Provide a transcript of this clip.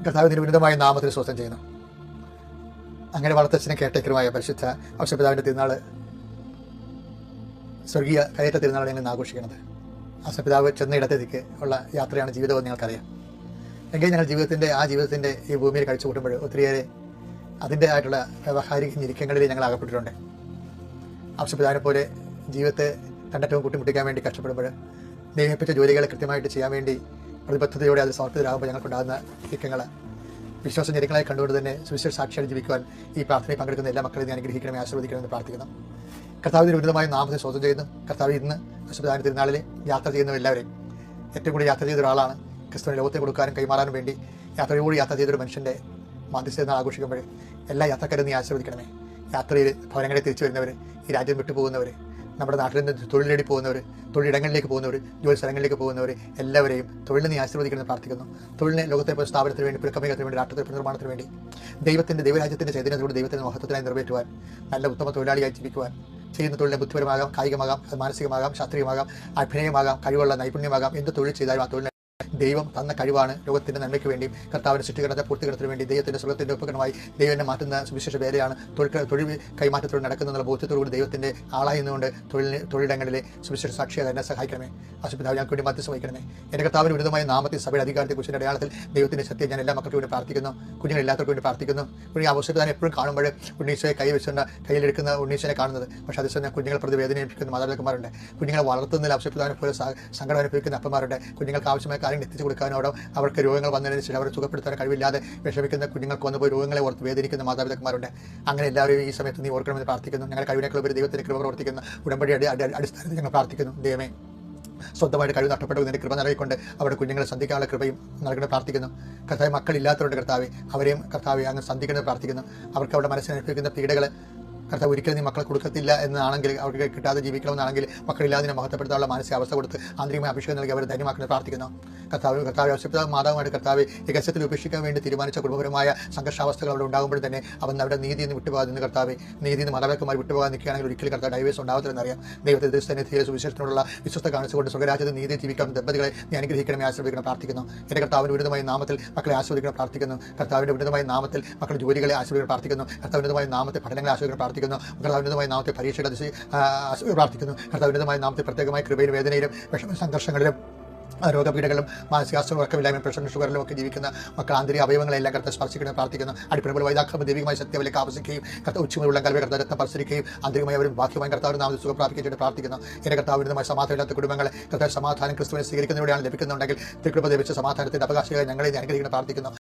കർത്താവിൻ്റെ ഉന്നതമായ നാമത്തിൽ സ്വസ്ഥം ചെയ്യുന്നു. അങ്ങനെ വളർത്തച്ഛനെ കേട്ടേക്കറുമായ പരിശുദ്ധ ഔഷപിതാവിൻ്റെ തിരുനാൾ, സ്വർഗീയ കയറ്റ തിരുനാളാണ് ഞങ്ങൾ ആഘോഷിക്കുന്നത്. ഔഷപിതാവ് ചെന്ന ഇടത്തേക്ക് ഉള്ള യാത്രയാണ് ജീവിതമെന്ന് ഞങ്ങൾക്കറിയാം. എങ്കിൽ ഞങ്ങൾ ജീവിതത്തിൻ്റെ ഈ ഭൂമിയിൽ കഴിച്ചു കൂട്ടുമ്പോൾ ഒത്തിരിയേറെ അതിൻ്റെ ആയിട്ടുള്ള വ്യവഹാരിക ഞെരുക്കങ്ങളിൽ ഞങ്ങൾ അകപ്പെട്ടിട്ടുണ്ട്. ഔഷപിതാവിനെ പോലെ ജീവിതത്തെ രണ്ടറ്റവും കൂട്ടിമുട്ടിക്കാൻ വേണ്ടി കഷ്ടപ്പെടുമ്പോൾ, നിയമിപ്പിച്ച ജോലികളെ കൃത്യമായിട്ട് ചെയ്യാൻ വേണ്ടി പ്രതിബദ്ധതയോടെ അത് സമർപ്പിതരാകുമ്പോൾ ഞങ്ങൾക്കുണ്ടാകുന്ന ഞെരുക്കങ്ങൾ വിശ്വാസ ഞെരുക്കങ്ങളായി കണ്ടുകൊണ്ട് തന്നെ സുവിശേഷ സാക്ഷിയായി ജീവിക്കുവാൻ ഈ പ്രാർത്ഥനയിൽ പങ്കെടുക്കുന്ന എല്ലാ മക്കളെയും അനുഗ്രഹിക്കണമേ, ആശീർവദിക്കണമെന്ന് പ്രാർത്ഥിക്കുന്നു. കർത്താവിൻ്റെ ഉന്നതമായ നാമത്തെ സ്വന്തം ചെയ്യുന്നു. കർത്താവ് ഇന്ന് ഔഷപിതാവിൻ്റെ തിരുനാളിൽ യാത്ര ചെയ്യുന്ന എല്ലാവരെയും, ഏറ്റവും കൂടുതൽ യാത്ര ചെയ്ത ഒരാളാണ് ക്രിസ്തുവിനെ ലോകത്തെ കൊടുക്കാനും കൈമാറാനും വേണ്ടി യാത്രയോട് യാത്ര ചെയ്തൊരു മനുഷ്യൻ്റെ മധ്യസ്ഥ നാൾ ആഘോഷിക്കുമ്പോൾ എല്ലാ യാത്രക്കാരും നീ ആശീർവദിക്കണമേ. യാത്രയിൽ ഭവനങ്ങളിൽ തിരിച്ചു വരുന്നവർ, ഈ രാജ്യം വിട്ടുപോകുന്നവർ, നമ്മുടെ നാട്ടിൽ നിന്ന് തൊഴിൽ നേടി പോകുന്നവർ, തൊഴിലിടങ്ങളിലേക്ക് പോകുന്നവർ, ജോലി സ്ഥലങ്ങളിലേക്ക് പോകുന്നവർ എല്ലാവരെയും തൊഴിലിനെ നീ ആശീർവദിക്കണമെന്ന് പ്രാർത്ഥിക്കുന്നു. തൊഴിലിനെ ലോകത്തെ സ്ഥാപനത്തിന് വേണ്ടി, പുരക്കമയത്തിന് വേണ്ടി, രാഷ്ട്രത്തിന്റെ പുനർനിർമ്മാണത്തിന് വേണ്ടി, ദൈവരാജ്യത്തിൻ്റെ ചൈതന്യത്തോട് ദൈവത്തിൻ്റെ മഹത്വത്തിനായി നിറവേറ്റുവാൻ, നല്ല ഉത്തമ തൊഴിലാളിയായി ജീവിക്കുവാൻ, ചെയ്യുന്ന തൊഴിലിനെ ബുദ്ധിപരമാകാം, കായികമാകാം, മാനസികമാകാം, ശാസ്ത്രീയമാകാം, അഭിനയമാകാം, കഴിവുള്ള നൈപുണ്യമാകാം, എന്ത് തൊഴിൽ ചെയ്താലും ആ തൊഴിലിനെ ദൈവം തന്ന കഴിവാണ്. ലോകത്തിൻ്റെ നന്മയ്ക്ക് വേണ്ടിയും കർത്താവിൻ്റെ സൃഷ്ടികരണത്തെ പൂർത്തീകരണത്തിന് വേണ്ടി ദൈവത്തിൻ്റെ സ്വർഗ്ഗത്തിൻ്റെ ഉപകരണമായി ദൈവനെ മാറ്റുന്ന സുവിശേഷ വേലയാണ് തൊഴിൽ കൈമാറ്റത്തോടെ നടക്കുന്ന ബോധ്യത്തോടുകൂടി ദൈവത്തിൻ്റെ ആളായി നിന്നുകൊണ്ട് തൊഴിലിടങ്ങളിലെ സുവിശേഷ സാക്ഷിയായി എന്നെ സഹായിക്കണമേ. ആശുപിതാവ് ഞങ്ങൾക്ക് വേണ്ടി മധ്യസ്ഥം വഹിക്കണമേ. എൻ്റെ കർത്താവിന് വിരുദ്ധമായ നാമത്തിൽ സഭയുടെ അധികാരത്തെക്കുറിച്ച് അടയാളത്തിൽ ദൈവത്തിൻ്റെ സത്യം ഞാൻ എല്ലാ മക്കൾക്കും വേണ്ടി പ്രാർത്ഥിക്കുന്നു. കുഞ്ഞുങ്ങളെല്ലാവർക്കും വേണ്ടി പ്രാർത്ഥിക്കുന്നു. കുഞ്ഞു ആവശ്യപ്പെടാൻ എപ്പോഴും കാണുമ്പോൾ ഉണ്ണീശോയെ കയ്യിലെടുക്കുന്ന ഉണ്ണീശനെ കാണുന്നത്, പക്ഷേ അതേസമയം കുഞ്ഞുങ്ങളെ പ്രതി വേദനയിപ്പിക്കുന്ന മാതാപിതാക്കന്മാരുണ്ട്. കുഞ്ഞുങ്ങളെ വളർത്തുന്നതിൽ ആവശ്യപ്പെടാനെ പോലെ സങ്കടം അനുഭവിക്കുന്ന അപ്പന്മാരുണ്ട്. കുഞ്ഞുങ്ങൾക്ക് ആവശ്യമായ കാര്യങ്ങൾ എത്തിച്ചു കൊടുക്കാനോടോ അവർക്ക് രോഗങ്ങൾ വന്നതിന് ശേഷം അവരെ സുഖപ്പെടുത്താൻ കഴിവില്ലാതെ വിഷമിക്കുന്ന കുഞ്ഞുങ്ങൾക്ക് വന്നുപോയി രോഗങ്ങളെ ഓർത്ത് വേദനിക്കുന്ന മാതാപിതാക്കന്മാരുണ്ട്. അങ്ങനെ എല്ലാവരും ഈ സമയത്ത് നീ ഓർക്കണമെന്ന് പ്രാർത്ഥിക്കുന്നു. ഞങ്ങൾ കഴിവിനേക്കാൾ ഉപരി ദൈവത്തിൻ്റെ കൃപ പ്രവർത്തിക്കുന്ന ഉടമ്പടിയുടെ അടിസ്ഥാനത്തിൽ ഞങ്ങൾ പ്രാർത്ഥിക്കുന്നു. ദൈവമേ, സ്വന്തമായിട്ട് കഴിവ് നഷ്ടപ്പെട്ടതിൻ്റെ കൃപ നൽകിക്കൊണ്ട് അവിടെ കുഞ്ഞുങ്ങളെ സന്ധിക്കാനുള്ള കൃപയും നൽകണം പ്രാർത്ഥിക്കുന്നു. കർത്താവ് മക്കളില്ലാത്തവരുടെ കർത്താവെ അവരെയും കർത്താവെ അങ്ങ് സന്ധിക്കണമെന്ന് പ്രാർത്ഥിക്കുന്നു. അവർക്ക് അവിടെ മനസ്സിനനുഭവിക്കുന്ന പീഡകൾ കർത്താവ് ഒരിക്കലും നീ മക്കളെ കൊടുക്കത്തില്ല എന്നാണെങ്കിൽ, അവർക്ക് കിട്ടാതെ ജീവിക്കണമെന്നാണെങ്കിൽ മക്കളില്ലാതെ മഹത്വപ്പെടുത്താനുള്ള മാനസികാവസ്ഥ കൊടുത്ത് ആന്തരികമായ അഭിഷേകം നൽകി അവരെ ധന്യമാക്കുന്നത് പ്രാർത്ഥിക്കുന്നു. കർത്താവ് ആവശ്യപ്പെടാതെ മാതാവുമായിട്ട് കർത്താവ് ഏകസ്യത്തിൽ ഉപേക്ഷിക്കാൻ വേണ്ടി തീരുമാനിച്ച കുടുംബപരമായ സംഘർഷാവസ്ഥകൾ അവിടെ ഉണ്ടാകുമ്പോൾ തന്നെ അവൻ അവിടെ നീതിയിൽ നിന്ന് വിട്ടുപോകാതെ നിന്ന് കർത്താവ് നീതിയിൽ നിന്ന് മാതാപിതാക്കന്മാർ വിട്ടുപോകാൻ നിൽക്കുകയാണെങ്കിൽ ഒരിക്കലും കർത്താവ് ഡൈവേഴ്സ് ഉണ്ടാകത്തില്ലെന്നറിയാം. ദൈവത്തെ തന്നെ തീരെ സുവിശേഷത്തിനുള്ള വിശ്വസ്ത കാണിച്ചുകൊണ്ട് സ്വർഗ്ഗരാജ്യത്ത് നീതി ജീവിക്കാൻ ദമ്പതികളെ നീ അനുഗ്രഹിക്കണമേ, ആശീർവദിക്കണം പ്രാർത്ഥിക്കുന്നു. എൻ്റെ കർത്താവിൻ്റെ ഉന്നതമായ നാമത്തിൽ മക്കളെ ആശീർവദിക്കണം പ്രാർത്ഥിക്കുന്നു. കർത്താവിൻ്റെ ഉന്നതമായ നാമത്തിൽ മക്കളുടെ ജോലികളെ ആശീർവദിക്കണം പ്രാർത്ഥിക്കുന്നു. കർത്താവിൻ്റെ ഉന്നതമായ നാമത്തെ പഠനങ്ങളെ ആശീർവദിക്കണം പ്രാർത്ഥിക്കുന്നു. കർത്താവിൻ്റെ നാമത്തെ പരീക്ഷയുടെ പ്രാർത്ഥിക്കുന്നു. കർത്താവിൻ്റെ നാമത്തെ പ്രത്യേകമായ കൃപയിലും വേദനയിലും സംഘർഷങ്ങളിലും രോഗപീഠകളും മാനസികാസ്വം ഉറക്കമില്ലായ്മ പ്രഷർ ഷുഗറിലും ഒക്കെ ജീവിക്കുന്ന മക്കൾ ആന്തരിക അവയവങ്ങളെല്ലാം കർത്താവ് സ്പർശിക്കണം പ്രാർത്ഥിക്കുന്നു. അടിപ്പിടുമ്പോൾ വൈദാക്രമ ദൈവികമായ സത്യവിലേക്ക് ആവശ്യിക്കുകയും കർത്താവ് ഉച്ചമുള്ള കൽവെ കർത്താവ് രക്തം പരിസരിക്കുകയും ആന്തരികമായി അവരും ബാക്കിയുമായി കർത്താവിൻ്റെ നാമത്തിൽ സുഖപ്രാപിക്കുകയും പ്രാർത്ഥിക്കുന്നു. എൻ്റെ കർത്താവിൻ്റെ സമാധാനമില്ലാത്ത കുടുംബങ്ങളെ കർത്താവ് സമാധാനം ക്രിസ്തുവിനെ സ്വീകരിക്കുന്നതിലൂടെയാണ് ലഭിക്കുന്നുണ്ടെങ്കിൽ തിരുകൃപ ലഭിച്ച സമാധാനത്തിൻ്റെ അവകാശികളെ ഞങ്ങളെ അനുഗ്രഹിക്കണം പ്രാർത്ഥിക്കുന്നു.